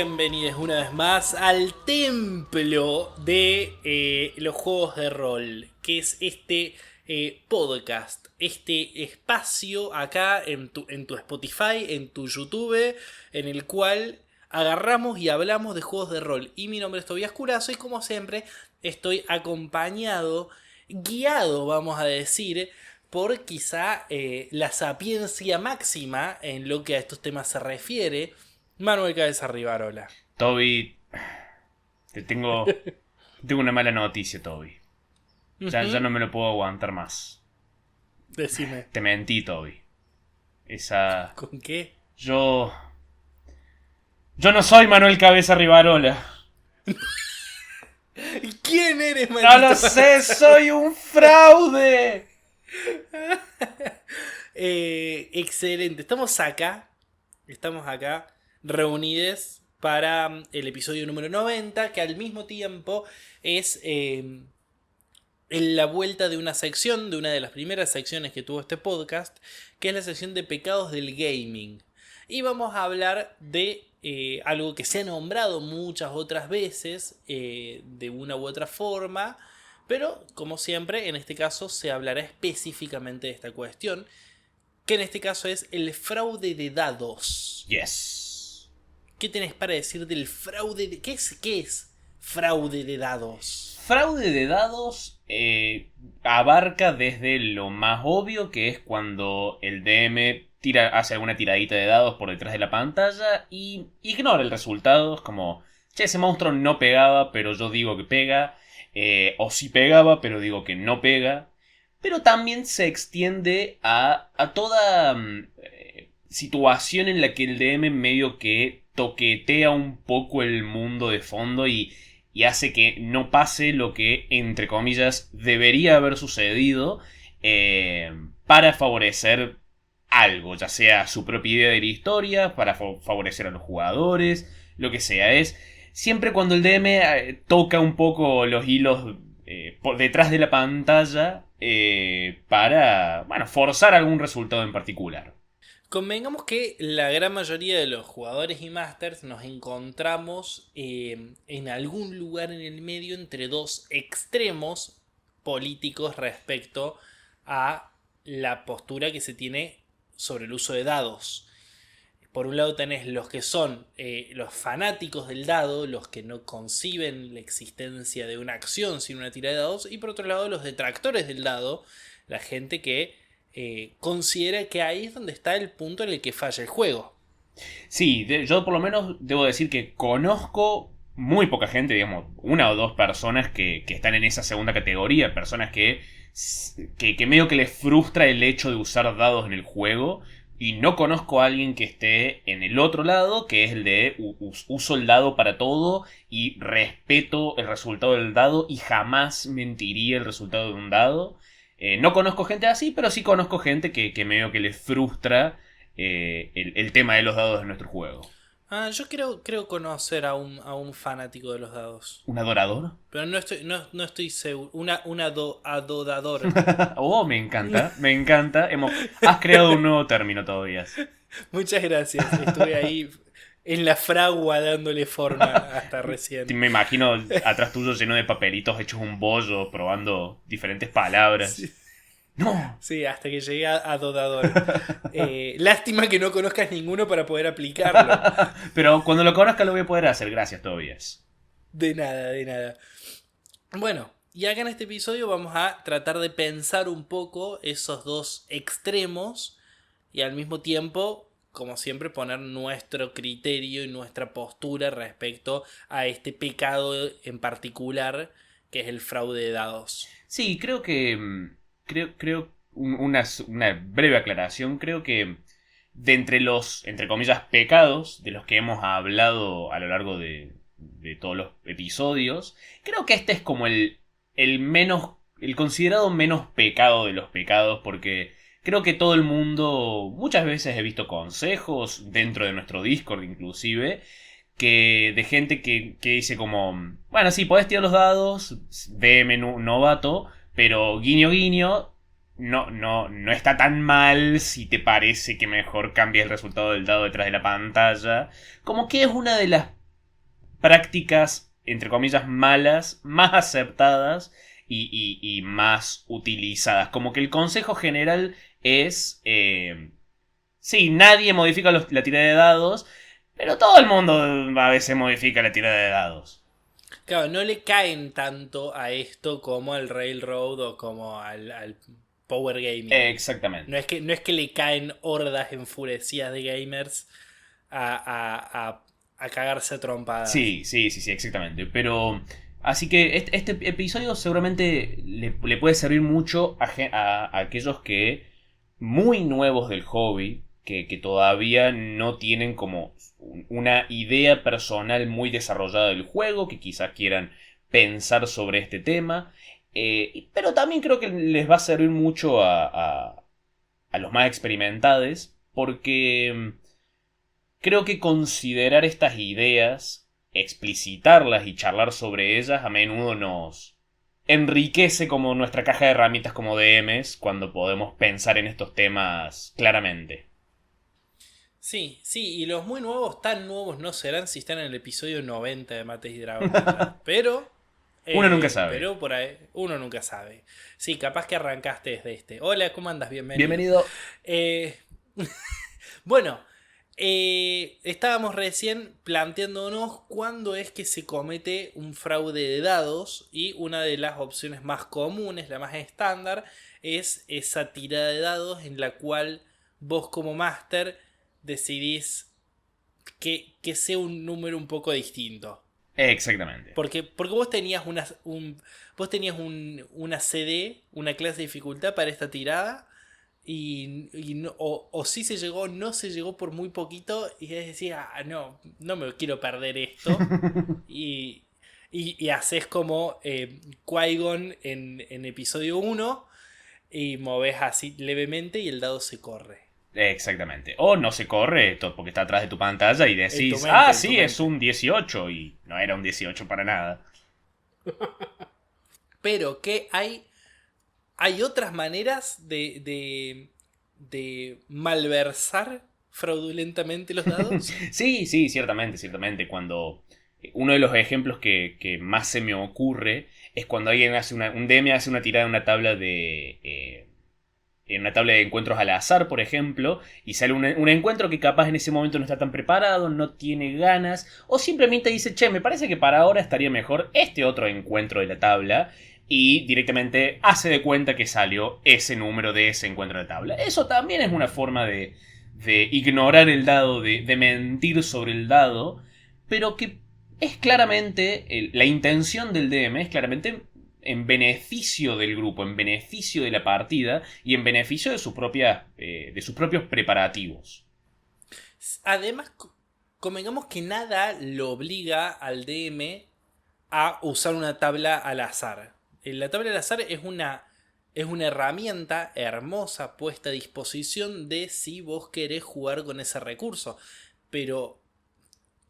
Bienvenidos una vez más al templo de los juegos de rol, que es este podcast, este espacio acá en tu Spotify, en tu YouTube, en el cual agarramos y hablamos de juegos de rol. Y mi nombre es Tobías Curazo y como siempre estoy acompañado, guiado vamos a decir, por quizá la sapiencia máxima en lo que a estos temas se refiere, Manuel Cabeza Rivarola. Toby, tengo una mala noticia, Toby. Ya no me lo puedo aguantar más. Decime. Te mentí, Toby. ¿Con qué? Yo no soy Manuel Cabeza Rivarola. ¿Quién eres, ¡No maldito? lo sé! ¡Soy un fraude! Excelente. Estamos acá reunidos para el episodio número 90, que al mismo tiempo es en la vuelta de una sección, de una de las primeras secciones que tuvo este podcast, que es la sección de pecados del gaming. Y vamos a hablar de algo que se ha nombrado muchas otras veces, de una u otra forma, pero como siempre, en este caso se hablará específicamente de esta cuestión, que en este caso es el fraude de dados. Yes. ¿Qué tenés para decir del fraude de... ¿Qué es fraude de dados? Fraude de dados abarca desde lo más obvio, que es cuando el DM hace alguna tiradita de dados por detrás de la pantalla y ignora el resultado. Es como, che, ese monstruo no pegaba, pero yo digo que pega. O sí pegaba, pero digo que no pega. Pero también se extiende a toda situación en la que el DM medio que toquetea un poco el mundo de fondo y hace que no pase lo que, entre comillas, debería haber sucedido para favorecer algo, ya sea su propia idea de la historia, para favorecer a los jugadores, lo que sea. Es siempre cuando el DM toca un poco los hilos por detrás de la pantalla para, bueno, forzar algún resultado en particular. Convengamos que la gran mayoría de los jugadores y masters nos encontramos en algún lugar en el medio entre dos extremos políticos respecto a la postura que se tiene sobre el uso de dados. Por un lado tenés los que son los fanáticos del dado, los que no conciben la existencia de una acción sin una tira de dados, y por otro lado los detractores del dado, la gente que considera que ahí es donde está el punto en el que falla el juego. Sí, yo por lo menos debo decir que conozco muy poca gente, digamos, una o dos personas que están en esa segunda categoría, personas que medio que les frustra el hecho de usar dados en el juego. Y no conozco a alguien que esté en el otro lado, que es el de uso el dado para todo y respeto el resultado del dado y jamás mentiría el resultado de un dado. No conozco gente así, pero sí conozco gente que medio que les frustra el tema de los dados en nuestro juego. Yo creo conocer a un fanático de los dados. ¿Un adorador? Pero no estoy seguro. Adorador. Oh, me encanta, me encanta. Has creado un nuevo término todavía. Muchas gracias. Estuve ahí en la fragua dándole forma hasta recién. Me imagino atrás tuyo lleno de papelitos hechos un bollo, probando diferentes palabras. Sí. No. Sí, hasta que llegué a Adodador. Lástima que no conozcas ninguno para poder aplicarlo. Pero cuando lo conozca lo voy a poder hacer. Gracias, Tobias. De nada. Bueno, y acá en este episodio vamos a tratar de pensar un poco esos dos extremos y al mismo tiempo, como siempre, poner nuestro criterio y nuestra postura respecto a este pecado en particular que es el fraude de dados. Sí, creo que... Creo una breve aclaración. Creo que de entre los, entre comillas, pecados de los que hemos hablado a lo largo de todos los episodios, creo que este es como el considerado menos pecado de los pecados, porque creo que todo el mundo, muchas veces he visto consejos dentro de nuestro Discord inclusive, que de gente que dice como, bueno, sí, podés tirar los dados, DM novato, pero guiño guiño, no está tan mal si te parece que mejor cambies el resultado del dado detrás de la pantalla. Como que es una de las prácticas, entre comillas, malas, más aceptadas y más utilizadas. Como que el consejo general es... sí, nadie modifica la tirada de dados, pero todo el mundo a veces modifica la tirada de dados. Claro, no le caen tanto a esto como al Railroad o como al Power Gaming. Exactamente. No es que le caen hordas enfurecidas de gamers a cagarse a trompadas. Sí, exactamente. Pero... Así que este episodio seguramente le puede servir mucho a aquellos que... muy nuevos del hobby, que todavía no tienen como una idea personal muy desarrollada del juego, que quizás quieran pensar sobre este tema. Pero también creo que les va a servir mucho a los más experimentados, porque creo que considerar estas ideas, explicitarlas y charlar sobre ellas a menudo nos enriquece como nuestra caja de herramientas como DMs cuando podemos pensar en estos temas claramente. Sí, sí, y los muy nuevos, tan nuevos no serán si están en el episodio 90 de Mates y Dragones ya. Pero, Uno nunca sabe. por ahí, uno nunca sabe. Sí, capaz que arrancaste desde este. Hola, ¿cómo andas? Bienvenido. Bienvenido. Eh, bueno, estábamos recién planteándonos cuándo es que se comete un fraude de dados y una de las opciones más comunes, la más estándar, es esa tirada de dados en la cual vos como máster decidís que sea un número un poco distinto. Exactamente. Porque vos tenías una CD, una clase de dificultad para esta tirada. Y o sí se llegó, no se llegó por muy poquito. Y es decir, no me quiero perder esto. y haces como Qui-Gon en episodio 1. Y moves así levemente y el dado se corre. Exactamente. O no se corre porque está atrás de tu pantalla y decís, sí, es un 18 y no era un 18 para nada. Pero que hay otras maneras de malversar fraudulentamente los dados. Sí, ciertamente. Cuando uno de los ejemplos que más se me ocurre es cuando alguien hace un DM hace una tirada en una tabla en una tabla de encuentros al azar, por ejemplo, y sale un encuentro que capaz en ese momento no está tan preparado, no tiene ganas, o simplemente dice, che, me parece que para ahora estaría mejor este otro encuentro de la tabla, y directamente hace de cuenta que salió ese número de ese encuentro de tabla. Eso también es una forma de ignorar el dado, de mentir sobre el dado, pero que es claramente, la intención del DM es claramente en beneficio del grupo, en beneficio de la partida y en beneficio de sus propios preparativos. Además, convengamos que nada lo obliga al DM a usar una tabla al azar. La tabla al azar es una herramienta hermosa puesta a disposición de si vos querés jugar con ese recurso. Pero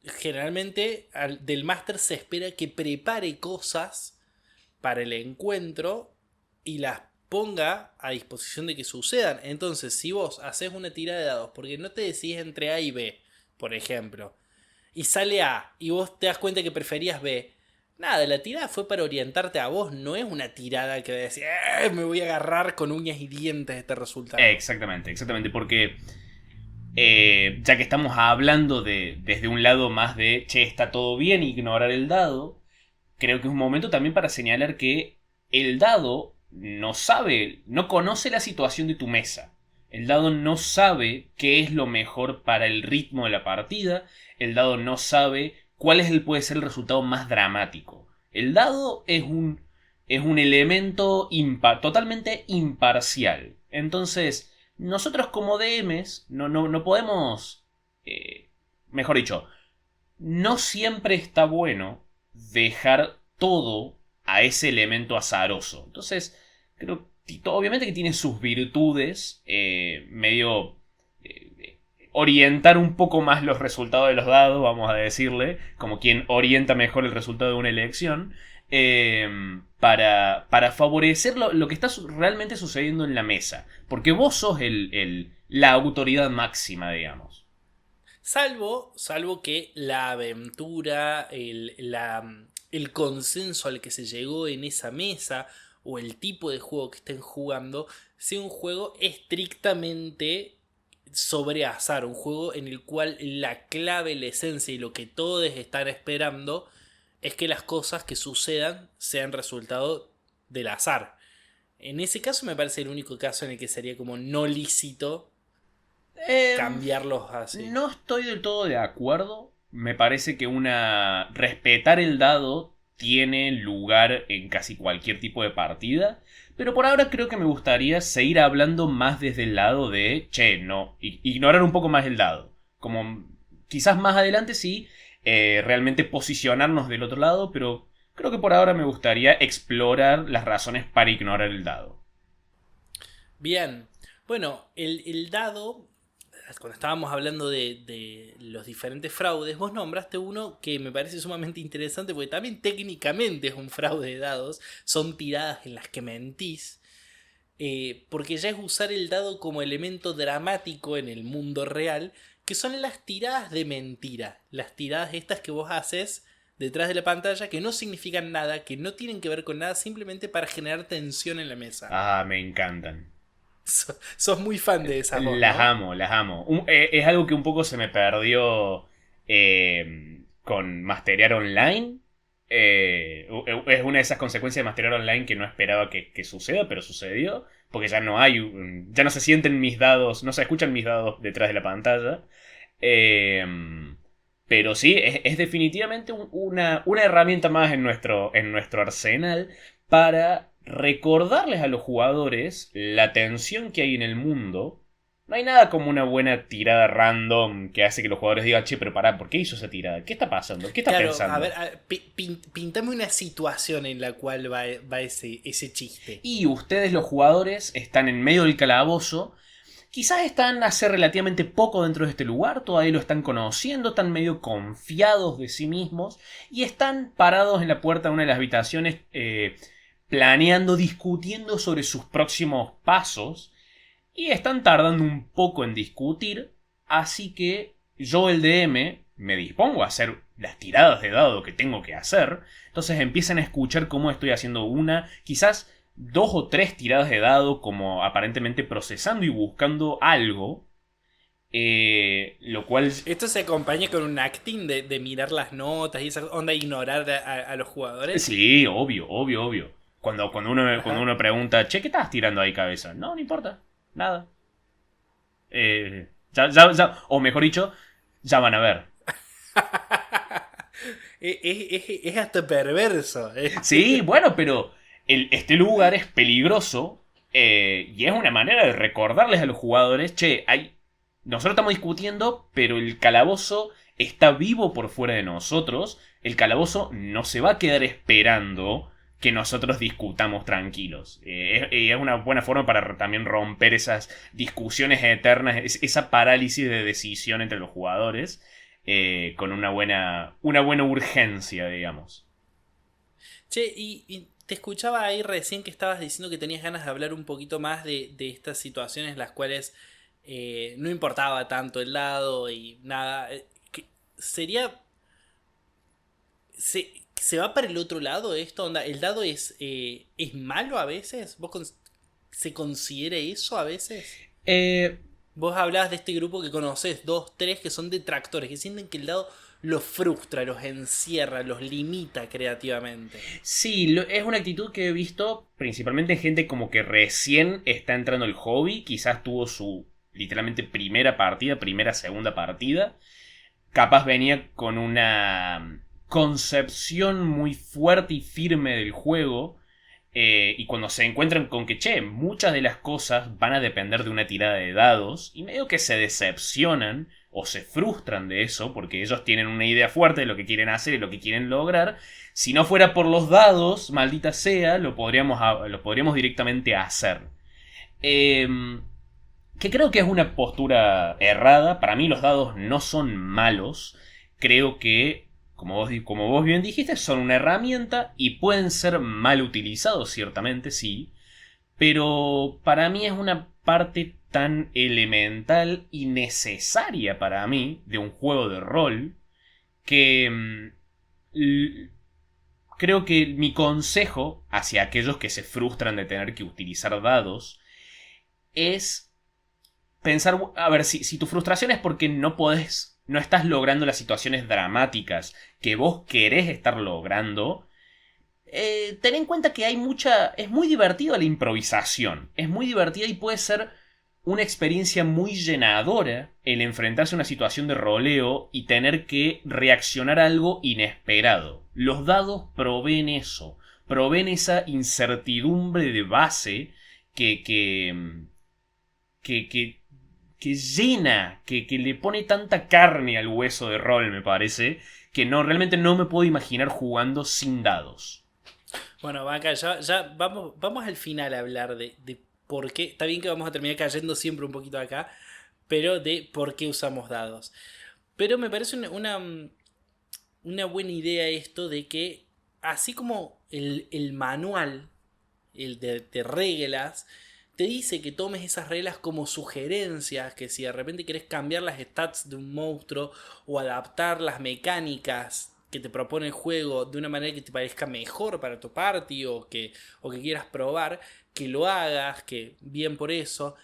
generalmente del máster se espera que prepare cosas para el encuentro y las ponga a disposición de que sucedan. Entonces, si vos haces una tirada de dados porque no te decidís entre A y B, por ejemplo, y sale A y vos te das cuenta que preferías B, nada, la tirada fue para orientarte a vos, no es una tirada que decís, me voy a agarrar con uñas y dientes este resultado. Exactamente, porque ya que estamos hablando desde un lado más de, che, está todo bien, ignorar el dado, creo que es un momento también para señalar que el dado no conoce la situación de tu mesa. El dado no sabe qué es lo mejor para el ritmo de la partida. El dado no sabe puede ser el resultado más dramático. El dado es un elemento totalmente imparcial. Entonces, nosotros como DMs no podemos... mejor dicho, no siempre está bueno dejar todo a ese elemento azaroso. Entonces, creo que obviamente que tiene sus virtudes, orientar un poco más los resultados de los dados, vamos a decirle, como quien orienta mejor el resultado de una elección, para favorecer lo que está realmente sucediendo en la mesa. Porque vos sos la autoridad máxima, digamos. Salvo que la aventura, el consenso al que se llegó en esa mesa o el tipo de juego que estén jugando sea un juego estrictamente sobre azar, un juego en el cual la clave, la esencia y lo que todos están esperando es que las cosas que sucedan sean resultado del azar. En ese caso me parece el único caso en el que sería como no lícito Em, cambiarlos así. no estoy del todo de acuerdo. Me parece que respetar el dado tiene lugar en casi cualquier tipo de partida. Pero por ahora creo que me gustaría seguir hablando más desde el lado de, che, no, ignorar un poco más el dado. Como quizás más adelante sí, realmente posicionarnos del otro lado, pero creo que por ahora me gustaría explorar las razones para ignorar el dado. Bien, bueno, el dado, cuando estábamos hablando de los diferentes fraudes, vos nombraste uno que me parece sumamente interesante porque también técnicamente es un fraude de dados, son tiradas en las que mentís, porque ya es usar el dado como elemento dramático en el mundo real, que son las tiradas de mentira, las tiradas estas que vos haces detrás de la pantalla que no significan nada, que no tienen que ver con nada, simplemente para generar tensión en la mesa. Ah, me encantan. Sos muy fan de esas vos, Las ¿no? amo, las amo. Es algo que un poco se me perdió con Masterear Online. Es una de esas consecuencias de Masterear Online que no esperaba que suceda, pero sucedió. Porque ya no hay. Ya no se sienten mis dados, no se escuchan mis dados detrás de la pantalla. Eh, pero sí, es definitivamente una herramienta más en nuestro arsenal para recordarles a los jugadores la tensión que hay en el mundo. No hay nada como una buena tirada random que hace que los jugadores digan, che, pero pará, ¿por qué hizo esa tirada? ¿Qué está pasando? ¿Qué está Claro, a ver, pensando? pintame una situación en la cual va ese chiste. Y ustedes, los jugadores, están en medio del calabozo. Quizás están hace relativamente poco dentro de este lugar, todavía lo están conociendo, están medio confiados de sí mismos y están parados en la puerta de una de las habitaciones planeando, discutiendo sobre sus próximos pasos y están tardando un poco en discutir, así que yo, el DM, me dispongo a hacer las tiradas de dado que tengo que hacer, entonces empiezan a escuchar cómo estoy haciendo una, quizás dos o tres tiradas de dado como aparentemente procesando y buscando algo, lo cual... Esto se acompaña con un acting de mirar las notas y esa onda, ignorar a los jugadores. Sí, obvio, obvio, obvio. Cuando Ajá. uno pregunta, che, ¿qué estás tirando ahí, cabeza? No, no importa, nada. O mejor dicho, ya van a ver. Es hasta perverso. Sí, bueno, pero este lugar es peligroso y es una manera de recordarles a los jugadores, che, nosotros estamos discutiendo, pero el calabozo está vivo por fuera de nosotros. El calabozo no se va a quedar esperando que nosotros discutamos tranquilos. Es una buena forma para también romper esas discusiones eternas, esa parálisis de decisión entre los jugadores, con una buena urgencia, digamos. Che, y te escuchaba ahí recién que estabas diciendo que tenías ganas de hablar un poquito más de estas situaciones en las cuales no importaba tanto el lado y nada. Sería. Se va para el otro lado esto, onda. ¿El dado es malo a veces? ¿Se considera eso a veces? Eh, Vos hablabas de este grupo que conoces, dos, tres, que son detractores, que sienten que el dado los frustra, los encierra, los limita creativamente. Sí, es una actitud que he visto principalmente en gente como que recién está entrando el hobby, quizás tuvo su literalmente primera partida, primera, segunda partida, capaz venía con una concepción muy fuerte y firme del juego, y cuando se encuentran con que, che, muchas de las cosas van a depender de una tirada de dados, y medio que se decepcionan o se frustran de eso, porque ellos tienen una idea fuerte de lo que quieren hacer y lo que quieren lograr. Si no fuera por los dados, maldita sea, lo podríamos directamente hacer. Eh, que creo que es una postura errada. Para mí los dados no son malos. Creo que, como vos bien dijiste, son una herramienta y pueden ser mal utilizados, ciertamente, sí. Pero para mí es una parte tan elemental y necesaria para mí de un juego de rol que creo que mi consejo hacia aquellos que se frustran de tener que utilizar dados es pensar, a ver, si tu frustración es porque no estás logrando las situaciones dramáticas que vos querés estar logrando, ten en cuenta que es muy divertida la improvisación, es muy divertida y puede ser una experiencia muy llenadora el enfrentarse a una situación de roleo y tener que reaccionar a algo inesperado. Los dados proveen eso, proveen esa incertidumbre de base que, que, que llena, que le pone tanta carne al hueso de rol, me parece, que realmente no me puedo imaginar jugando sin dados. Bueno, Vaca, ya vamos al final a hablar de por qué. Está bien que vamos a terminar cayendo siempre un poquito acá, pero de por qué usamos dados. Pero me parece una buena idea esto de que, así como el manual, el de reglas, te dice que tomes esas reglas como sugerencias, que si de repente querés cambiar las stats de un monstruo o adaptar las mecánicas que te propone el juego de una manera que te parezca mejor para tu party o que quieras probar, que lo hagas, que bien por eso.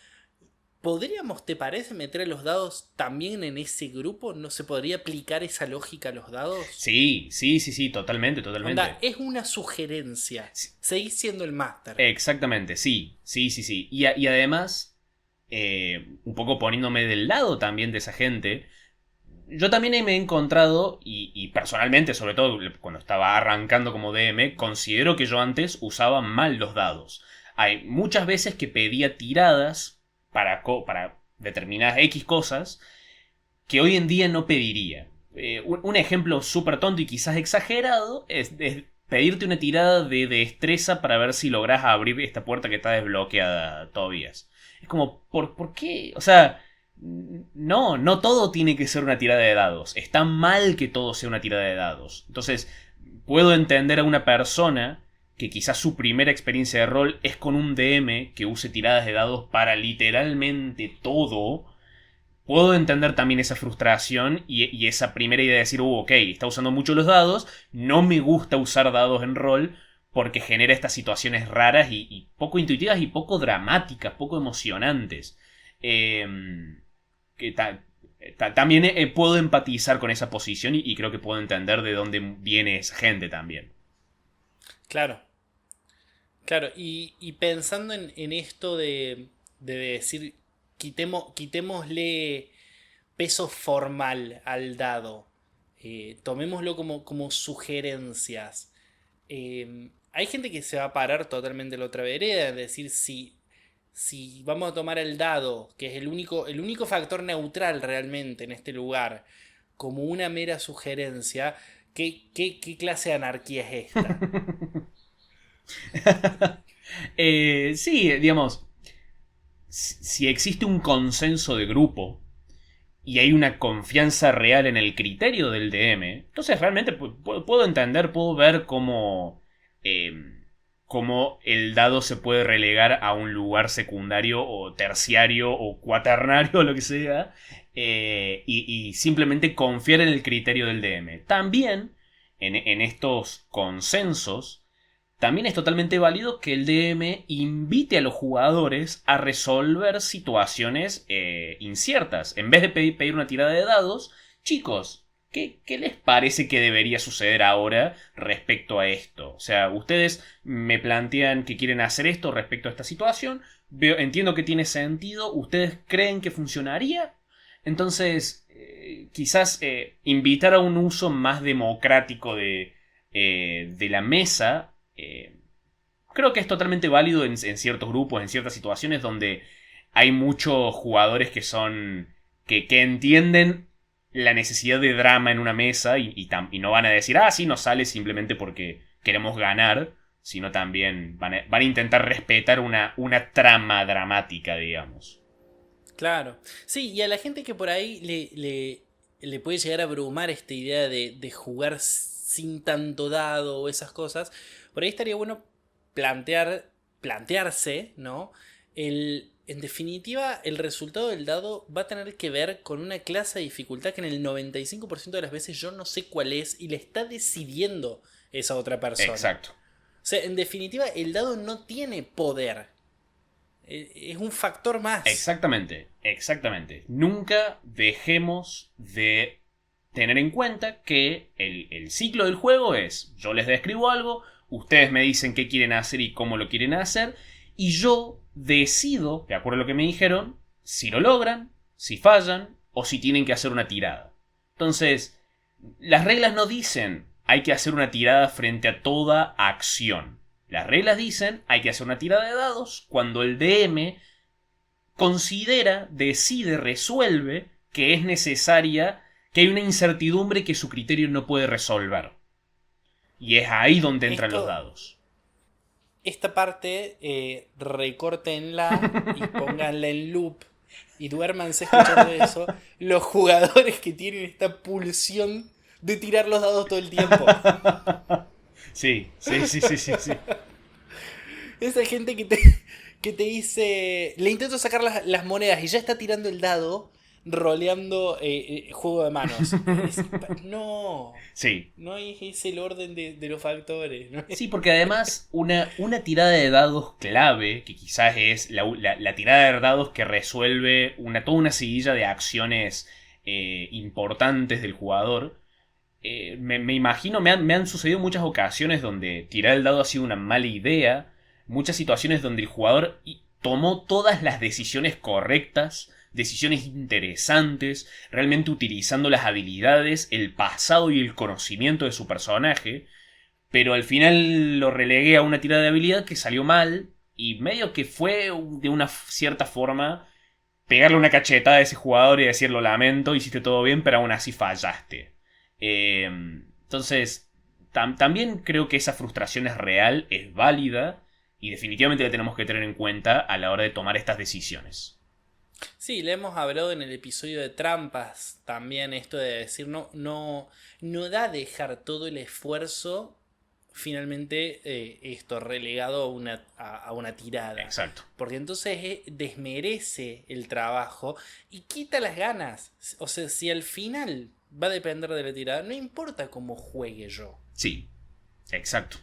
¿Podríamos, te parece, meter a los dados también en ese grupo? ¿No se podría aplicar esa lógica a los dados? Sí, sí, sí, sí, totalmente, Onda, totalmente. es una sugerencia. Sí, Seguís siendo el máster. exactamente, sí, sí, sí, sí. Y además, un poco poniéndome del lado también de esa gente, yo también me he encontrado, y personalmente, sobre todo cuando estaba arrancando como DM, considero que yo antes usaba mal los dados. Hay muchas veces que pedía tiradas para determinadas X cosas que hoy en día no pediría. Un ejemplo súper tonto y quizás exagerado es pedirte una tirada de destreza para ver si logras abrir esta puerta que está desbloqueada todavía. Es como, ¿por qué? O sea, no todo tiene que ser una tirada de dados. Está mal que todo sea una tirada de dados. Entonces, puedo entender a una persona que quizás su primera experiencia de rol es con un DM que use tiradas de dados para literalmente todo. Puedo entender también esa frustración y esa primera idea de decir, ok, está usando mucho los dados, no me gusta usar dados en rol porque genera estas situaciones raras y poco intuitivas y poco dramáticas, poco emocionantes. Eh, que también puedo empatizar con esa posición y creo que puedo entender de dónde viene esa gente también. Claro, claro. Y pensando en esto de decir, quitémosle peso formal al dado. Tomémoslo como sugerencias. Hay gente que se va a parar totalmente a la otra vereda, es decir, si vamos a tomar el dado, que es el único factor neutral realmente en este lugar, como una mera sugerencia, ¿qué clase de anarquía es esta? Sí, digamos, si existe un consenso de grupo y hay una confianza real en el criterio del DM, entonces realmente puedo entender, puedo ver eh, cómo el dado se puede relegar a un lugar secundario o terciario o cuaternario o lo que sea, y simplemente confiar en el criterio del DM. También en estos consensos también es totalmente válido que el DM invite a los jugadores a resolver situaciones inciertas. En vez de pedir una tirada de dados, chicos, ¿qué les parece que debería suceder ahora respecto a esto? O sea, ustedes me plantean que quieren hacer esto respecto a esta situación. Entiendo que tiene sentido. ¿Ustedes creen que funcionaría? Entonces, quizás invitar a un uso más democrático de la mesa creo que es totalmente válido en ciertos grupos, en ciertas situaciones donde hay muchos jugadores que son. Que entienden la necesidad de drama en una mesa y no van a decir, ah, sí, nos sale simplemente porque queremos ganar, sino también van a intentar respetar una trama dramática, digamos. Claro. Sí, y a la gente que por ahí le puede llegar a abrumar esta idea de jugar sin tanto dado o esas cosas, por ahí estaría bueno plantearse, ¿no? en definitiva, el resultado del dado va a tener que ver con una clase de dificultad que en el 95% de las veces yo no sé cuál es y le está decidiendo esa otra persona. Exacto. O sea, en definitiva, el dado no tiene poder. Es un factor más. Exactamente, exactamente. Nunca dejemos de tener en cuenta que el ciclo del juego es: yo les describo algo, ustedes me dicen qué quieren hacer y cómo lo quieren hacer, y yo decido, de acuerdo a lo que me dijeron, si lo logran, si fallan o si tienen que hacer una tirada. Entonces, las reglas no dicen hay que hacer una tirada frente a toda acción. Las reglas dicen hay que hacer una tirada de dados cuando el DM considera, decide, resuelve que es necesaria, que hay una incertidumbre que su criterio no puede resolver. Y es ahí donde entran los dados. Esta parte, recórtenla y pónganla en loop y duérmanse escuchando eso. Los jugadores que tienen esta pulsión de tirar los dados todo el tiempo. Sí. Esa gente que te dice, le intento sacar las monedas y ya está tirando el dado, roleando juego de manos. No. Sí. No es el orden de los factores, ¿no? Sí, porque además una tirada de dados clave, que quizás es la tirada de dados que resuelve toda una seguilla de acciones importantes del jugador. Me imagino, me han sucedido muchas ocasiones donde tirar el dado ha sido una mala idea. Muchas situaciones donde el jugador tomó todas las decisiones correctas, decisiones interesantes, realmente utilizando las habilidades, el pasado y el conocimiento de su personaje, pero al final lo relegué a una tirada de habilidad que salió mal y medio que fue de una cierta forma pegarle una cachetada a ese jugador y decir: lo lamento, hiciste todo bien, pero aún así fallaste. Entonces, también creo que esa frustración es real, es válida y definitivamente la tenemos que tener en cuenta a la hora de tomar estas decisiones. Sí, le hemos hablado en el episodio de trampas también esto de decir no da dejar todo el esfuerzo finalmente esto relegado a una tirada. Exacto. Porque entonces desmerece el trabajo y quita las ganas. O sea, si al final va a depender de la tirada, no importa cómo juegue yo. Sí, exacto.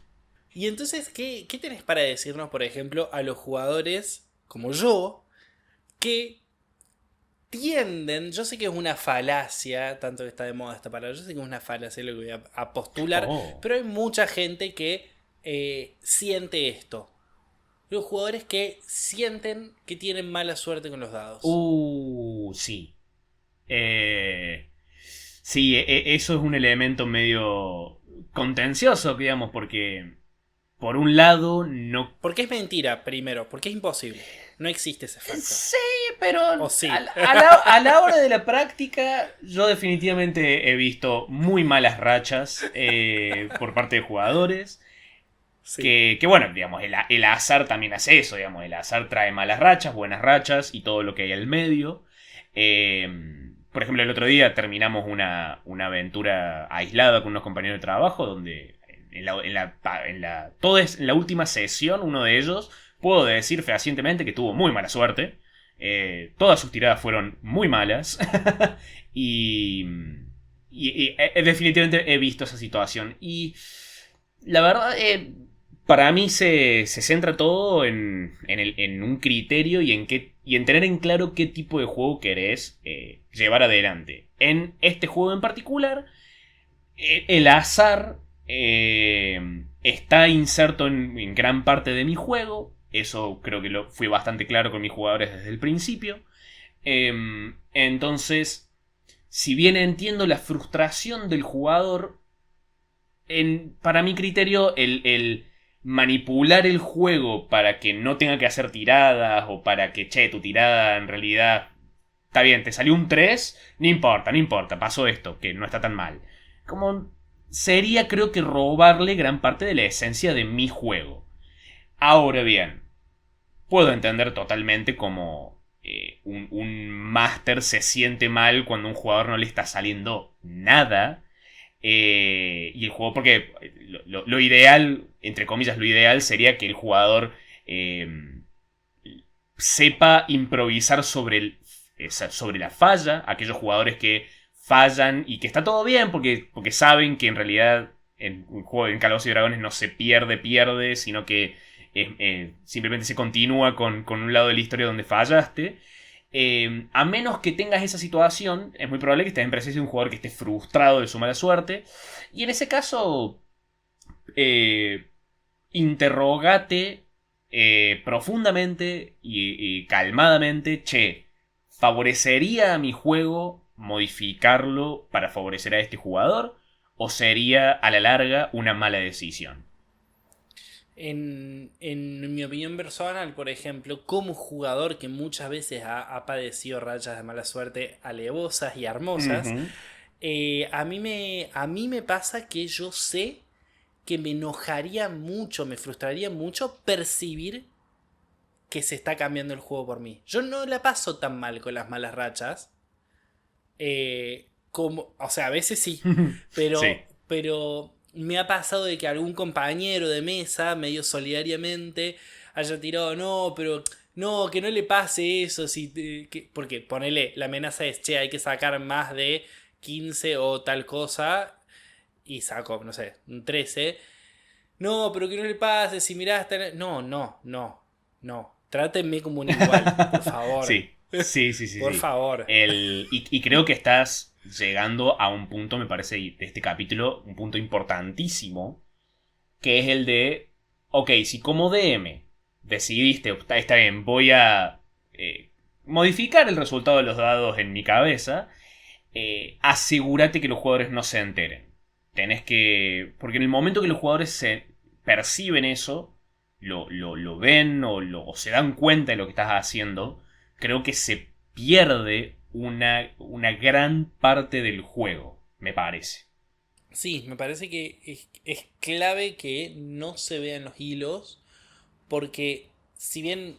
Y entonces, ¿qué tenés para decirnos, por ejemplo, a los jugadores como yo que tienden, yo sé que es una falacia, tanto que está de moda esta palabra, yo sé que es una falacia lo que voy a postular, pero hay mucha gente que siente esto. Los jugadores que sienten que tienen mala suerte con los dados. Sí. Sí, eso es un elemento medio contencioso, digamos, porque por un lado no... Porque es mentira, primero, porque es imposible. No existe ese factor. Sí, pero sí. A la hora de la práctica yo definitivamente he visto muy malas rachas por parte de jugadores. Sí. Que bueno, digamos, el azar también hace eso, digamos, el azar trae malas rachas, buenas rachas y todo lo que hay al medio. Por ejemplo, el otro día terminamos una aventura aislada con unos compañeros de trabajo donde en la última sesión uno de ellos, puedo decir fehacientemente que tuvo muy mala suerte. Todas sus tiradas fueron muy malas y definitivamente he visto esa situación y la verdad para mí se centra todo en un criterio y en tener en claro qué tipo de juego querés llevar adelante. En este juego en particular, el azar está inserto en gran parte de mi juego. Eso creo que fui bastante claro con mis jugadores desde el principio. Entonces, si bien entiendo la frustración del jugador, para mi criterio, el manipular el juego para que no tenga que hacer tiradas o para que, tu tirada en realidad... Está bien, te salió un 3, no importa, pasó esto, que no está tan mal. Como sería, creo que, robarle gran parte de la esencia de mi juego. Ahora bien, puedo entender totalmente como un máster se siente mal cuando un jugador no le está saliendo nada. Y el juego, porque lo ideal, entre comillas, lo ideal sería que el jugador sepa improvisar sobre la falla, aquellos jugadores que fallan y que está todo bien porque saben que en realidad en un juego en Calabozos y Dragones no se pierde, sino que simplemente se continúa con un lado de la historia donde fallaste. A menos que tengas esa situación, es muy probable que estés en presencia de un jugador que esté frustrado de su mala suerte. Y en ese caso, interrogate profundamente y calmadamente, che, ¿favorecería a mi juego modificarlo para favorecer a este jugador? ¿O sería a la larga una mala decisión? En mi opinión personal, por ejemplo, como jugador que muchas veces ha padecido rachas de mala suerte alevosas y hermosas, Ujú. a mí me pasa que yo sé que me enojaría mucho, me frustraría mucho percibir que se está cambiando el juego por mí. Yo no la paso tan mal con las malas rachas. Como, o sea, a veces sí. Sí. Pero me ha pasado de que algún compañero de mesa, medio solidariamente, haya tirado, no, pero no, que no le pase eso. Porque ponele, la amenaza es, che, hay que sacar más de 15 o tal cosa. Y saco, no sé, un 13. No, pero que no le pase, si mirás... No. Trátenme como un igual, por favor. Sí, sí, sí, sí, Por sí. favor. Y creo que estás llegando a un punto, me parece, de este capítulo, un punto importantísimo, que es el de, ok, si como DM decidiste, está bien, voy a modificar el resultado de los dados en mi cabeza, asegúrate que los jugadores no se enteren. Tenés que... Porque en el momento que los jugadores se perciben eso, lo ven o se dan cuenta de lo que estás haciendo, creo que se pierde una gran parte del juego, me parece. Sí, me parece que es clave que no se vean los hilos, porque si bien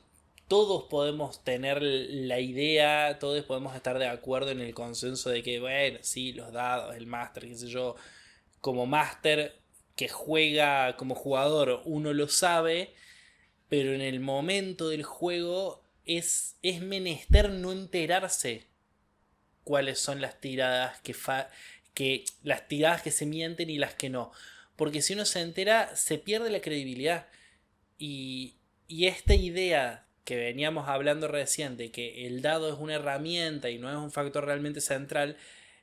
todos podemos tener la idea, todos podemos estar de acuerdo en el consenso de que, bueno, sí, los dados, el máster, qué sé yo, como máster que juega como jugador, uno lo sabe, pero en el momento del juego es menester no enterarse cuáles son las tiradas que las tiradas que se mienten y las que no. Porque si uno se entera, se pierde la credibilidad. Y esta idea que veníamos hablando recién de que el dado es una herramienta y no es un factor realmente central,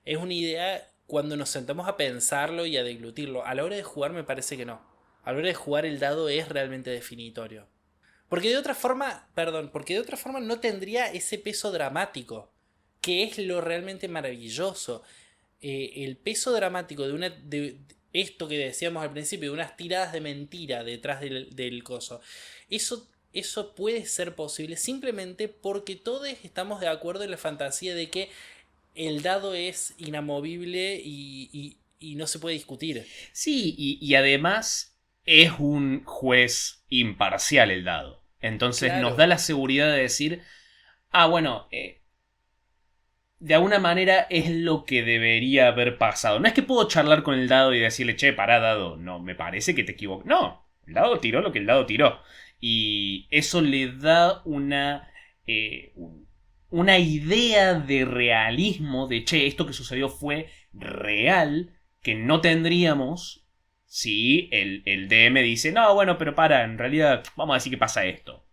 es una idea cuando nos sentamos a pensarlo y a deglutirlo. A la hora de jugar me parece que no. A la hora de jugar el dado es realmente definitorio. Porque de otra forma, perdón, porque de otra forma no tendría ese peso dramático, que es lo realmente maravilloso. El peso dramático de esto que decíamos al principio, de unas tiradas de mentira detrás del coso. Eso puede ser posible simplemente porque todos estamos de acuerdo en la fantasía de que el dado es inamovible y no se puede discutir. Sí, y además es un juez imparcial el dado. Entonces nos Claro, da la seguridad de decir, ah, bueno, de alguna manera es lo que debería haber pasado. No es que puedo charlar con el dado y decirle, che, pará, dado, no, me parece que te equivocas. No, el dado tiró lo que el dado tiró. Y eso le da eh, una idea de realismo, de, che, esto que sucedió fue real, que no tendríamos si el DM dice, no, bueno, pero para, en realidad vamos a decir que pasa esto.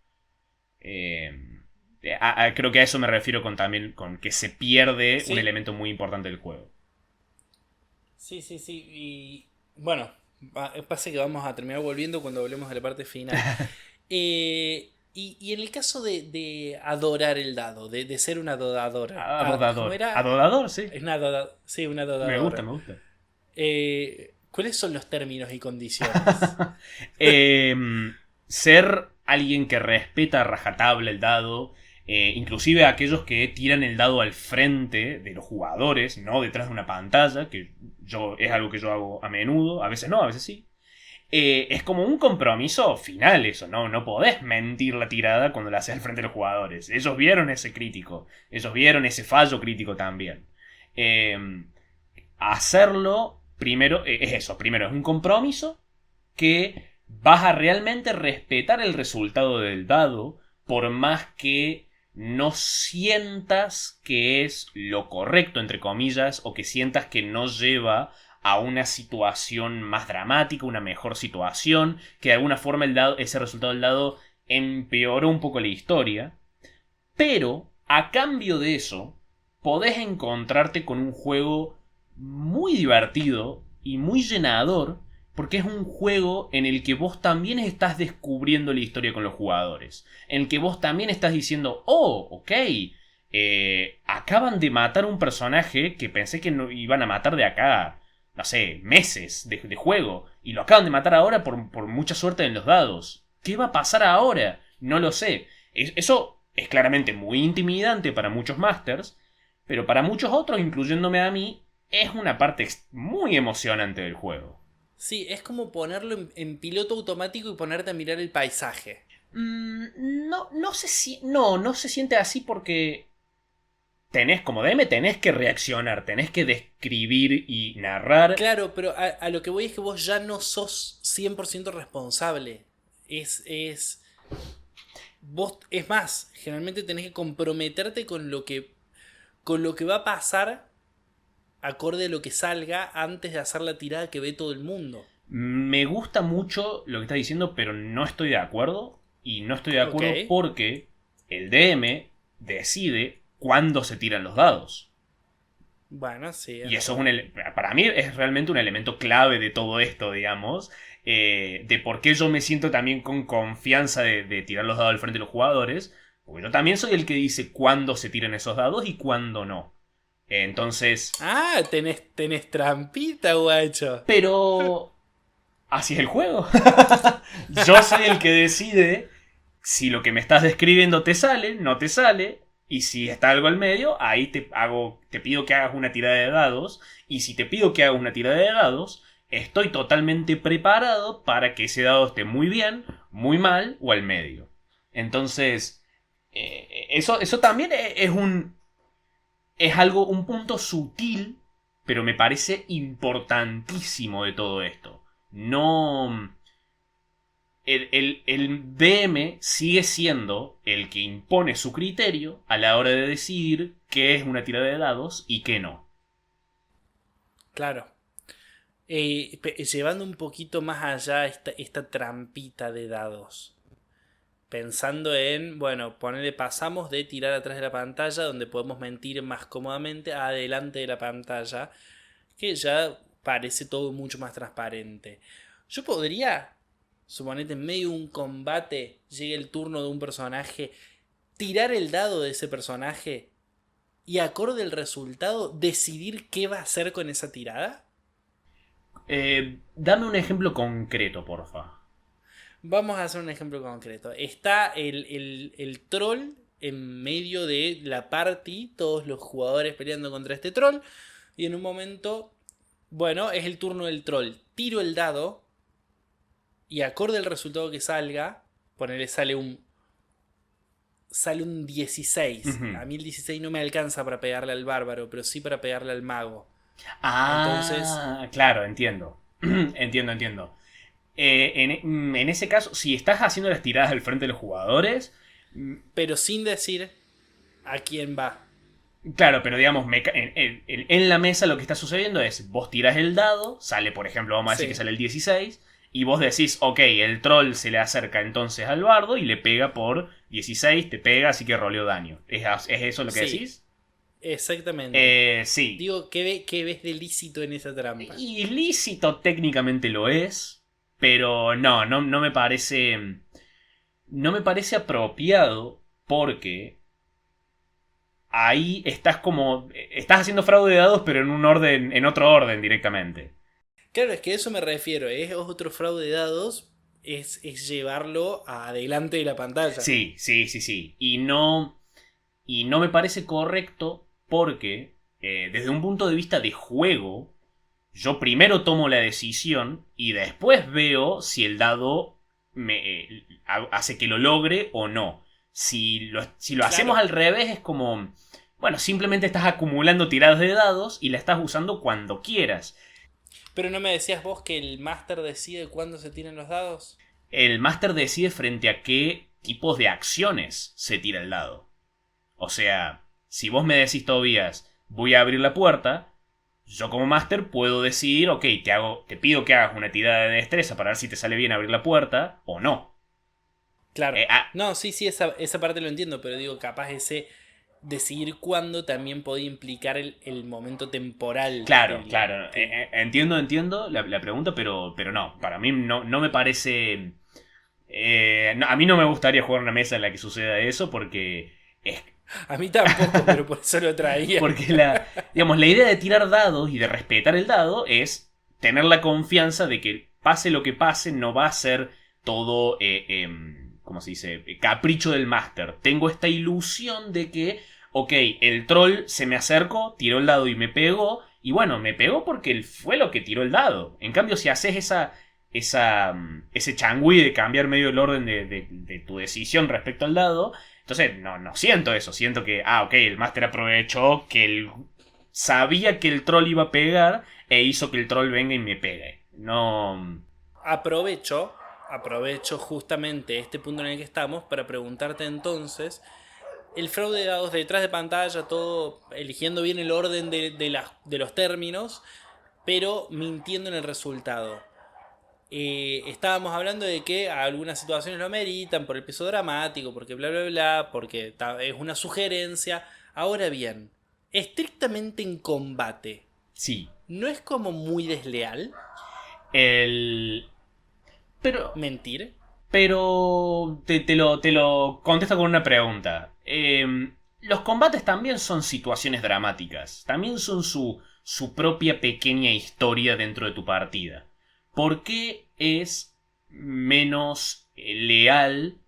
Creo que a eso me refiero también con que se pierde un sí, elemento muy importante del juego. sí. Y bueno, pasa que vamos a terminar volviendo cuando hablemos de la parte final. Y en el caso de adorar el dado, de ser una adodadora. ¿Cómo Adodador. era? Adodador, sí. Sí, una Me gusta, adodadora. me gusta. ¿Cuáles son los términos y condiciones? Ser alguien que respeta a rajatabla el dado. Inclusive aquellos que tiran el dado al frente de los jugadores, no detrás de una pantalla, que es algo que yo hago a menudo, a veces no, a veces sí. Es como un compromiso final eso, ¿no? No podés mentir la tirada cuando la haces al frente de los jugadores. Ellos vieron ese crítico, ellos vieron ese fallo crítico también. Eh, Hacerlo, primero, es eso, primero es un compromiso que vas a realmente respetar el resultado del dado, por más que no sientas que es lo correcto, entre comillas, o que sientas que no lleva a una situación más dramática, una mejor situación, que de alguna forma ese resultado del dado empeoró un poco la historia. Pero, a cambio de eso, podés encontrarte con un juego muy divertido y muy llenador, porque es un juego en el que vos también estás descubriendo la historia con los jugadores. En el que vos también estás diciendo, oh, ok, acaban de matar un personaje que pensé que no iban a matar de acá, no sé, meses de juego. Y lo acaban de matar ahora por mucha suerte en los dados. ¿Qué va a pasar ahora? No lo sé. Eso es claramente muy intimidante para muchos masters, pero para muchos otros, incluyéndome a mí, es una parte muy emocionante del juego. Sí, es como ponerlo en piloto automático y ponerte a mirar el paisaje. No sé si. No se siente así porque. Como DM, tenés que reaccionar, tenés que describir y narrar. Claro, pero a lo que voy es que vos ya no sos 100% responsable. Vos, es más, generalmente tenés que comprometerte con lo que va a pasar acorde a lo que salga antes de hacer la tirada que ve todo el mundo. Me gusta mucho lo que estás diciendo, pero no estoy de acuerdo. Y no estoy de acuerdo Ok. porque el DM decide cuándo se tiran los dados. Bueno, sí, Y es eso verdad. para mí es realmente un elemento clave de todo esto, digamos. De por qué yo me siento también con confianza de tirar los dados al frente de los jugadores. Porque yo también soy el que dice cuándo se tiran esos dados y cuándo no. Entonces. Ah, tenés trampita, guacho. Pero. Así es el juego. Yo soy el que decide si lo que me estás describiendo te sale, no te sale. Y si está algo al medio, ahí te pido que hagas una tirada de dados. Y si te pido que hagas una tirada de dados, estoy totalmente preparado para que ese dado esté muy bien, muy mal o al medio. Entonces, eso también es algo, un punto sutil, pero me parece importantísimo de todo esto. No. El DM sigue siendo el que impone su criterio a la hora de decidir qué es una tirada de dados y qué no. Claro. Llevando un poquito más allá esta trampita de dados. Pensando en, bueno, pasamos de tirar atrás de la pantalla, donde podemos mentir más cómodamente, a adelante de la pantalla, que ya parece todo mucho más transparente. Yo podría, suponete, en medio de un combate, llegue el turno de un personaje, tirar el dado de ese personaje y acorde al resultado, decidir qué va a hacer con esa tirada. Dame un ejemplo concreto, porfa. Vamos a hacer un ejemplo concreto. Está el troll en medio de la party, todos los jugadores peleando contra este troll. Y en un momento, bueno, es el turno del troll. Tiro el dado y acorde al resultado que salga, ponele sale un 16. Ujú. A mí el 16 no me alcanza para pegarle al bárbaro, pero sí para pegarle al mago. Entonces, Ah, claro, entiendo. Entiendo. En ese caso, si estás haciendo las tiradas al frente de los jugadores, pero sin decir a quién va. claro, pero digamos, en la mesa lo que está sucediendo es, vos tirás el dado, sale, por ejemplo, vamos a decir que Sí, sale el 16, y vos decís, ok, el troll se le acerca entonces al bardo y le pega por 16, te pega, así que roleo daño. ¿Es eso lo que sí, decís? exactamente. Sí. Digo, qué ves de lícito en esa trampa? Ilícito técnicamente lo es, pero no me parece. No me parece apropiado porque ahí estás como. Estás haciendo fraude de dados, pero en un orden. En otro orden directamente. Claro, es que a eso me refiero. Es otro fraude de dados. Es llevarlo adelante de la pantalla. Sí. Y no me parece correcto porque, desde un punto de vista de juego, yo primero tomo la decisión y después veo si el dado hace que lo logre o no. Si lo hacemos Claro. al revés es como, bueno, simplemente estás acumulando tiradas de dados y la estás usando cuando quieras. Pero no me decías vos que el máster decide cuándo se tiran los dados. El máster decide frente a qué tipos de acciones se tira el dado. O sea, si vos me decís, Tobías, voy a abrir la puerta, yo como máster puedo decidir, ok, te pido que hagas una tirada de destreza para ver si te sale bien abrir la puerta o no. Claro. Eh, ah, No, sí, sí, esa parte lo entiendo, pero digo, capaz ese decidir cuándo también podía implicar el momento temporal claro, del... claro. Entiendo la pregunta, pero no. Para mí no me parece... a mí no me gustaría jugar una mesa en la que suceda eso porque... Es, A mí tampoco, pero por eso lo traía. porque digamos, la idea de tirar dados y de respetar el dado es tener la confianza de que pase lo que pase, no va a ser todo, ¿cómo se dice? Capricho del máster. Tengo esta ilusión de que, ok, el troll se me acercó, tiró el dado y me pegó, y bueno, me pegó porque él fue lo que tiró el dado. En cambio, si haces ese changüí de cambiar medio el orden de tu decisión respecto al dado, entonces no siento eso, siento que, ok, el máster aprovechó que él sabía que el troll iba a pegar e hizo que el troll venga y me pegue. No... Aprovecho justamente este punto en el que estamos para preguntarte entonces, el fraude de dados detrás de pantalla, todo eligiendo bien el orden de los términos, pero mintiendo en el resultado. Estábamos hablando de que algunas situaciones lo ameritan por el peso dramático, porque bla bla bla, porque es una sugerencia. Ahora bien, estrictamente en combate, Sí. ¿no es como muy desleal El... Pero... mentir? Pero te lo contesto con una pregunta. Los combates también son situaciones dramáticas. También son su propia pequeña historia dentro de tu partida. ¿Por qué es menos leal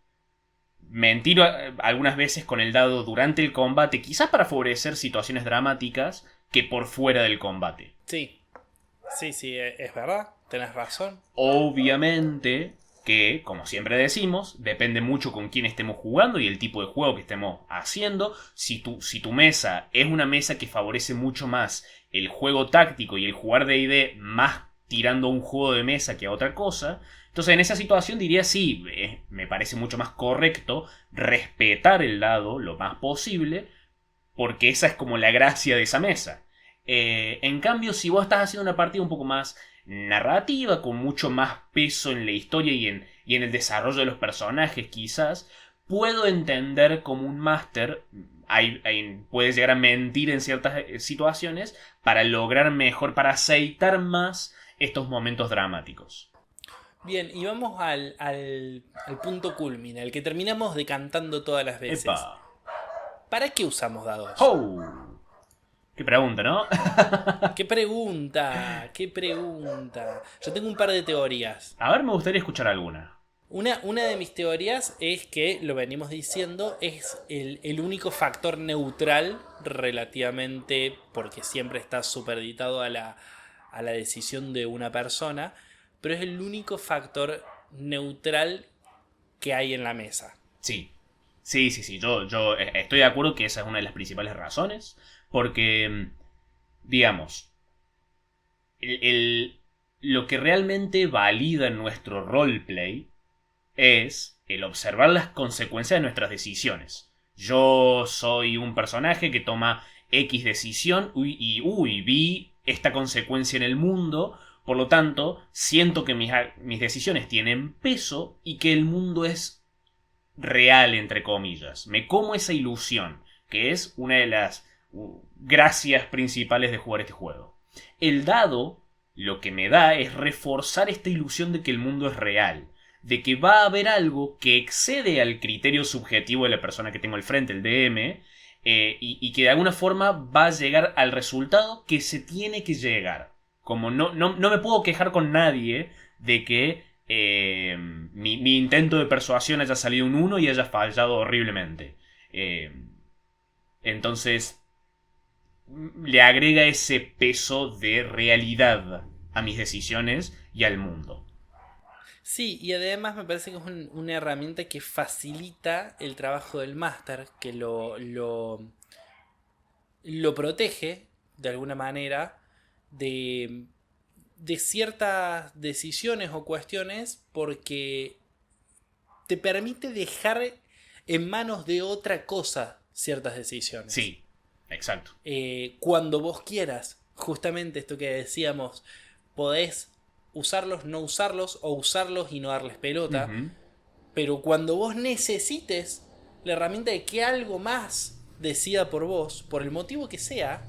mentir algunas veces con el dado durante el combate, quizás para favorecer situaciones dramáticas, que por fuera del combate? Sí, sí, sí, es verdad, tenés razón. Obviamente que, como siempre decimos, depende mucho con quién estemos jugando y el tipo de juego que estemos haciendo. Si tu mesa es una mesa que favorece mucho más el juego táctico y el jugar D&D más tirando a un juego de mesa que a otra cosa, entonces en esa situación diría sí, me parece mucho más correcto respetar el dado lo más posible, porque esa es como la gracia de esa mesa. En cambio, si vos estás haciendo una partida un poco más narrativa, con mucho más peso en la historia y en el desarrollo de los personajes, quizás, puedo entender como un máster puede llegar a mentir en ciertas situaciones para lograr mejor, para aceitar más estos momentos dramáticos. Bien, y vamos al punto culmine, al que terminamos decantando todas las ¡Epa! veces. ¿Para qué usamos dados? ¡Oh! Qué pregunta, ¿no? ¡Qué pregunta! ¡Qué pregunta! Yo tengo un par de teorías. A ver, me gustaría escuchar alguna. Una de mis teorías es que, lo venimos diciendo, es el único factor neutral relativamente, porque siempre está supeditado a la decisión de una persona, pero es el único factor neutral que hay en la mesa. Sí. Sí. Yo estoy de acuerdo que esa es una de las principales razones. Porque, digamos, el- el- lo que realmente valida nuestro roleplay es el observar las consecuencias de nuestras decisiones. Yo soy un personaje que toma X decisión y vi esta consecuencia en el mundo. Por lo tanto, siento que mis decisiones tienen peso y que el mundo es real, entre comillas. Me como esa ilusión, que es una de las gracias principales de jugar este juego. El dado lo que me da es reforzar esta ilusión de que el mundo es real, de que va a haber algo que excede al criterio subjetivo de la persona que tengo al frente, el DM, y que de alguna forma va a llegar al resultado que se tiene que llegar. Como no me puedo quejar con nadie de que mi intento de persuasión haya salido un 1 y haya fallado horriblemente. Eh, entonces, le agrega ese peso de realidad a mis decisiones y al mundo. Sí, y además me parece que es una herramienta que facilita el trabajo del máster, que lo protege de alguna manera de ciertas decisiones o cuestiones porque te permite dejar en manos de otra cosa ciertas decisiones. Sí, exacto. Cuando vos quieras, justamente esto que decíamos, podés usarlos, no usarlos, o usarlos y no darles pelota. Uh-huh. Pero cuando vos necesites la herramienta de que algo más decida por vos, por el motivo que sea,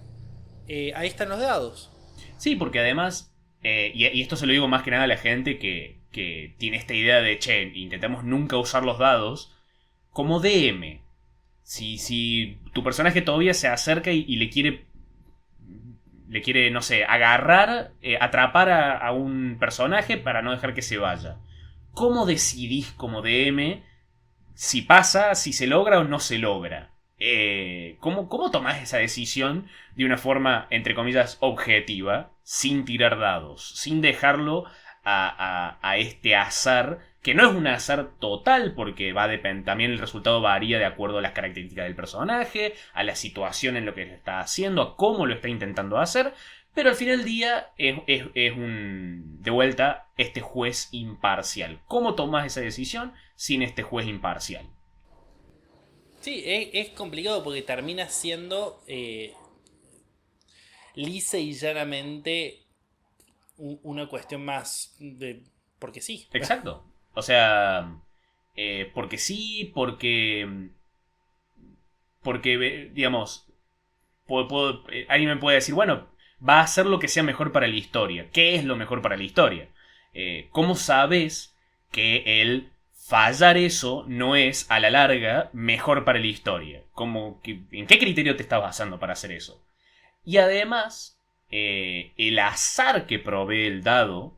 ahí están los dados. Sí, porque además, y esto se lo digo más que nada a la gente que tiene esta idea de, che, intentamos nunca usar los dados, como DM. Si tu personaje todavía se acerca y le quiere, no sé, agarrar, atrapar a un personaje para no dejar que se vaya. ¿Cómo decidís como DM si pasa, si se logra o no se logra? ¿Cómo tomás esa decisión de una forma, entre comillas, objetiva, sin tirar dados, sin dejarlo a este azar, que no es un azar total, porque también el resultado varía de acuerdo a las características del personaje, a la situación en lo que está haciendo, a cómo lo está intentando hacer, pero al final del día es de vuelta, este juez imparcial. ¿Cómo tomás esa decisión sin este juez imparcial? Sí, es complicado porque termina siendo lisa y llanamente una cuestión más de... porque sí. Exacto. O sea, porque sí, porque digamos, alguien me puede decir, bueno, va a hacer lo que sea mejor para la historia. ¿Qué es lo mejor para la historia? ¿Cómo sabes que el fallar eso no es, a la larga, mejor para la historia? ¿En qué criterio te estás basando para hacer eso? Y además, el azar que provee el dado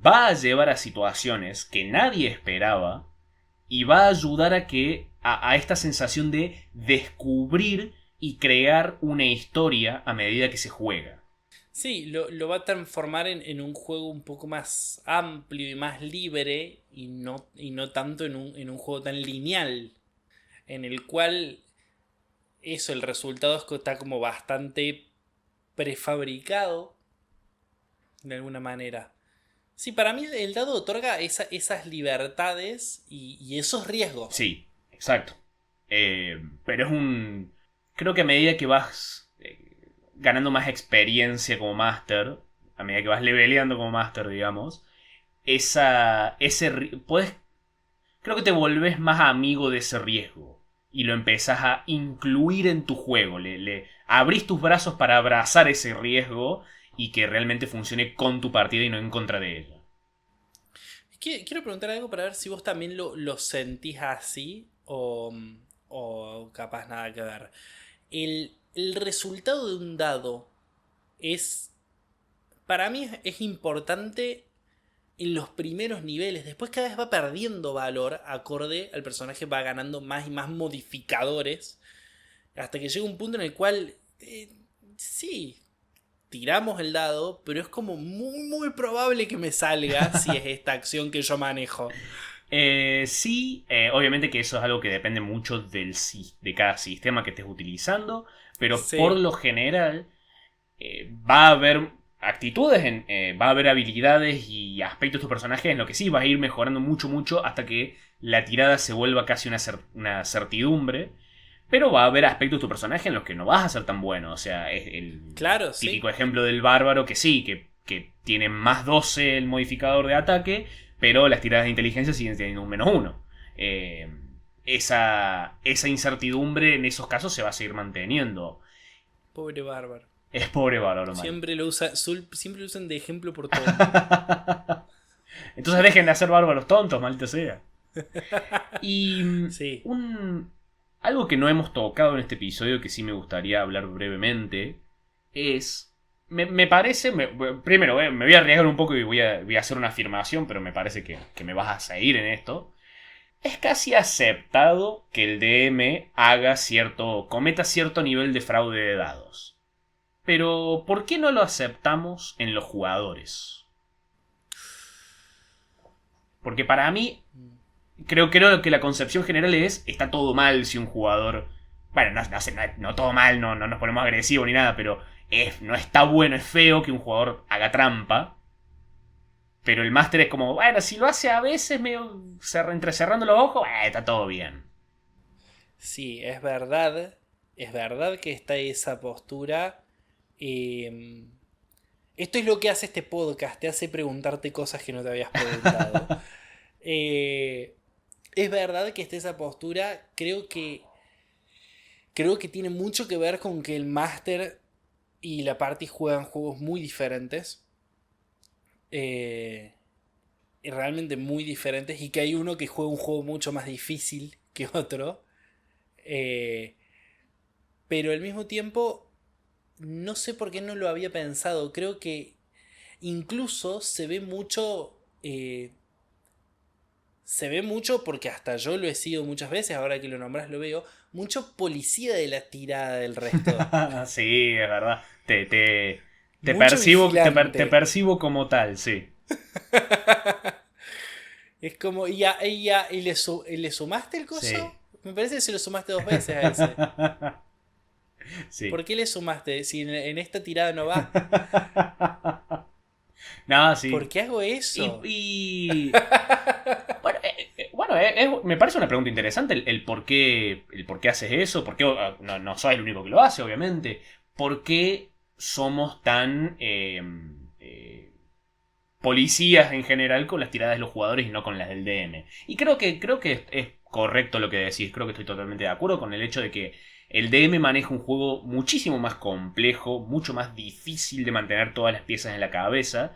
va a llevar a situaciones que nadie esperaba y va a ayudar a esta sensación de descubrir y crear una historia a medida que se juega. Sí, lo va a transformar en un juego un poco más amplio y más libre y no tanto en un juego tan lineal, en el cual el resultado está como bastante prefabricado de alguna manera. Sí, para mí el dado otorga esas libertades y esos riesgos. Sí, exacto. Pero creo que a medida que vas ganando más experiencia como máster, a medida que vas leveleando como máster, digamos, creo que te volvés más amigo de ese riesgo y lo empezás a incluir en tu juego. Le abrís tus brazos para abrazar ese riesgo y que realmente funcione con tu partida y no en contra de ella. Quiero preguntar algo para ver si vos también lo sentís así o capaz nada que ver. El resultado de un dado para mí es importante en los primeros niveles. Después cada vez va perdiendo valor acorde al personaje, va ganando más y más modificadores hasta que llega un punto en el cual sí, tiramos el dado, pero es como muy muy probable que me salga si es esta acción que yo manejo. Sí, obviamente que eso es algo que depende mucho de cada sistema que estés utilizando, pero Sí. por lo general va a haber actitudes, va a haber habilidades y aspectos de tu personaje en lo que sí vas a ir mejorando mucho mucho hasta que la tirada se vuelva casi una certidumbre. Pero va a haber aspectos de tu personaje en los que no vas a ser tan bueno. O sea, es el típico ejemplo del bárbaro que sí, que tiene más 12 el modificador de ataque, pero las tiradas de inteligencia siguen teniendo un -1. Esa incertidumbre en esos casos se va a seguir manteniendo. Pobre bárbaro. Es pobre bárbaro, man. Siempre lo usan de ejemplo por todo. Entonces dejen de hacer bárbaros tontos, maldito sea. Y sí. Algo que no hemos tocado en este episodio que sí me gustaría hablar brevemente es... Me parece... Primero, me voy a arriesgar un poco y voy a hacer una afirmación, pero me parece que me vas a seguir en esto. Es casi aceptado que el DM cometa cierto nivel de fraude de dados. Pero, ¿por qué no lo aceptamos en los jugadores? Porque para mí... Creo que la concepción general está todo mal si un jugador... Bueno, no todo mal, no nos ponemos agresivos ni nada, pero no está bueno, es feo que un jugador haga trampa. Pero el máster es como, bueno, si lo hace a veces medio entrecerrando los ojos, está todo bien. Sí, es verdad. Es verdad que está esa postura. eh, Esto es lo que hace este podcast. Te hace preguntarte cosas que no te habías preguntado. Eh, es verdad que está esa postura. Creo que tiene mucho que ver con que el máster y la party juegan juegos muy diferentes. Eh, Realmente muy diferentes. Y que hay uno que juega un juego mucho más difícil que otro. Eh, pero al mismo tiempo, no sé por qué no lo había pensado. Creo que incluso se ve mucho. Se ve mucho, porque hasta yo lo he sido muchas veces, ahora que lo nombras lo veo, mucho policía de la tirada del resto. Sí, es verdad. Te Mucho percibo, te vigilante. percibo como tal, sí. Es como, ¿y le sumaste el Sí. coso? Me parece que se lo sumaste 2 veces a ese. Sí. ¿Por qué le sumaste? Si en esta tirada no va. Nada, ¿Por sí. qué hago Y, eso? bueno, me parece una pregunta interesante el por qué haces eso, por qué no sos el único que lo hace, obviamente, por qué somos tan policías en general con las tiradas de los jugadores y no con las del DM. Y creo que es correcto lo que decís, creo que estoy totalmente de acuerdo con el hecho de que el DM maneja un juego muchísimo más complejo, mucho más difícil de mantener todas las piezas en la cabeza,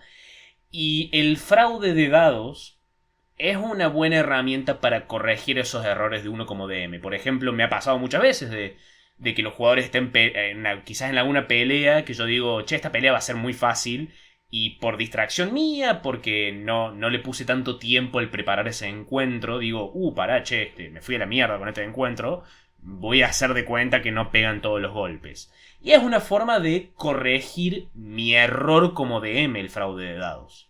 y el fraude de dados es una buena herramienta para corregir esos errores de uno como DM. Por ejemplo, me ha pasado muchas veces de que los jugadores estén quizás en alguna pelea que yo digo, che, esta pelea va a ser muy fácil. Y por distracción mía, porque no le puse tanto tiempo al preparar ese encuentro, digo, pará, che, me fui a la mierda con este encuentro, voy a hacer de cuenta que no pegan todos los golpes. Y es una forma de corregir mi error como DM, el fraude de dados.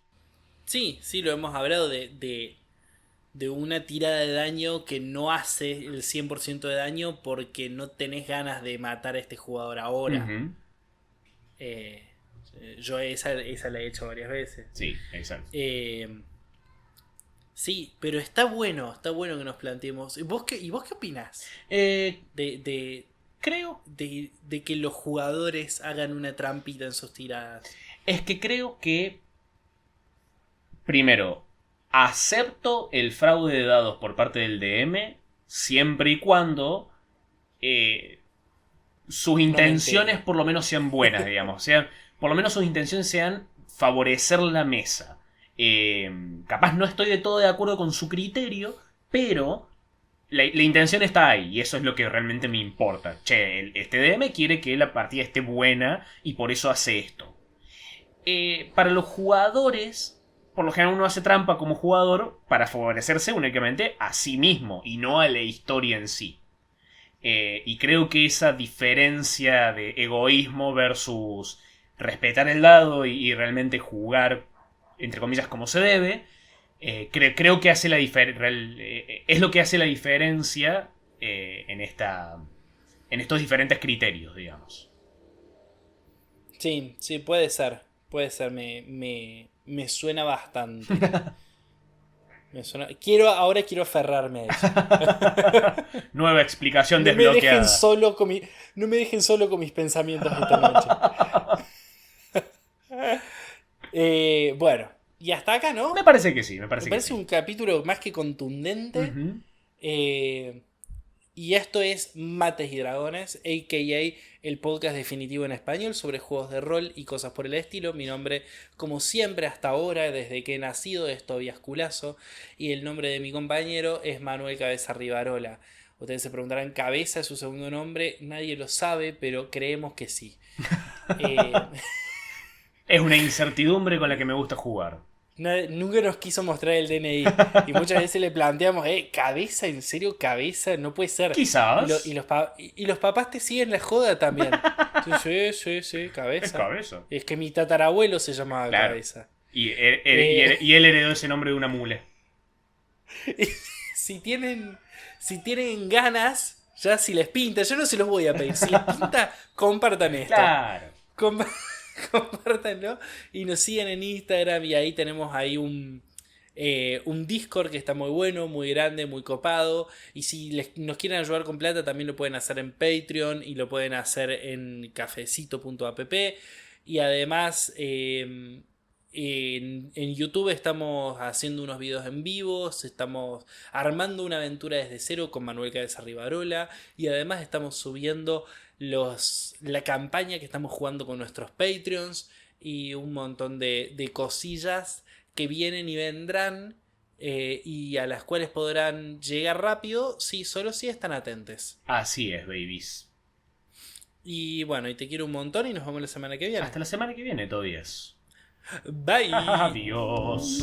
Sí, sí, lo hemos hablado de una tirada de daño que no hace el 100% de daño porque no tenés ganas de matar a este jugador ahora. Ujú. Eh, yo esa la he hecho varias veces. Sí, exacto. Sí, pero está bueno que nos planteemos. ¿Y vos qué opinás Eh, de, de, creo, de que los jugadores hagan una trampita en sus tiradas? es que creo que, primero, acepto el fraude de dados por parte del DM siempre y cuando eh, sus No me intenciones entere. por lo menos sean buenas, digamos. Por lo menos sus intenciones sean favorecer la mesa. Capaz no estoy de todo de acuerdo con su criterio, pero la intención está ahí y eso es lo que realmente me importa. Che, este DM quiere que la partida esté buena y por eso hace esto. Para los jugadores, por lo general uno hace trampa como jugador para favorecerse únicamente a sí mismo y no a la historia en sí. Y creo que esa diferencia de egoísmo versus respetar el dado y realmente jugar, entre comillas, como se debe, creo que hace es lo que hace la diferencia en estos diferentes criterios, digamos. Sí, sí, puede ser. Puede ser, me suena bastante. Ahora quiero aferrarme a eso. Nueva explicación No me dejen desbloqueada. solo con no me dejen solo con mis pensamientos esta noche. Bueno, y hasta acá, Me ¿no? parece que sí, me Me parece que parece sí. un capítulo más que contundente. Ujú. Eh, y esto es Mates y Dragones, a.k.a. el podcast definitivo en español sobre juegos de rol y cosas por el estilo. Mi nombre, como siempre hasta ahora, desde que he nacido, es Tobias Culazo. Y el nombre de mi compañero es Manuel Cabeza Rivarola. Ustedes se preguntarán, ¿Cabeza es su segundo nombre? Nadie lo sabe, pero creemos que sí. Eh, Es una incertidumbre con la que me gusta jugar. Nunca nos quiso mostrar el DNI. Y muchas veces le planteamos, ¿cabeza? ¿En serio cabeza? No puede ser. Y, lo- Quizás. y los, pa- y los papás te siguen la joda también. Sí, sí, sí, sí, Es cabeza. cabeza. Es que mi tatarabuelo se llamaba Claro. cabeza. Y y él heredó ese nombre de una mule. Si tienen, si tienen ganas, ya si les pinta, yo no se los voy a pedir. Si les pinta, compartan esto. Claro. Com- compártanlo y nos siguen en Instagram y ahí tenemos ahí un Discord que está muy bueno, muy grande, muy copado. Y si nos quieren ayudar con plata, también lo pueden hacer en Patreon y lo pueden hacer en cafecito.app. Y además en YouTube estamos haciendo unos videos en vivos, estamos armando una aventura desde cero con Manuel Cabeza Rivarola. Y además estamos subiendo la campaña que estamos jugando con nuestros Patreons y un montón de cosillas que vienen y vendrán y a las cuales podrán llegar rápido solo si están atentos. Así es, babies. Y bueno, y te quiero un montón y nos vemos la semana que viene. Hasta la semana que viene, Tobias. Bye. Adiós.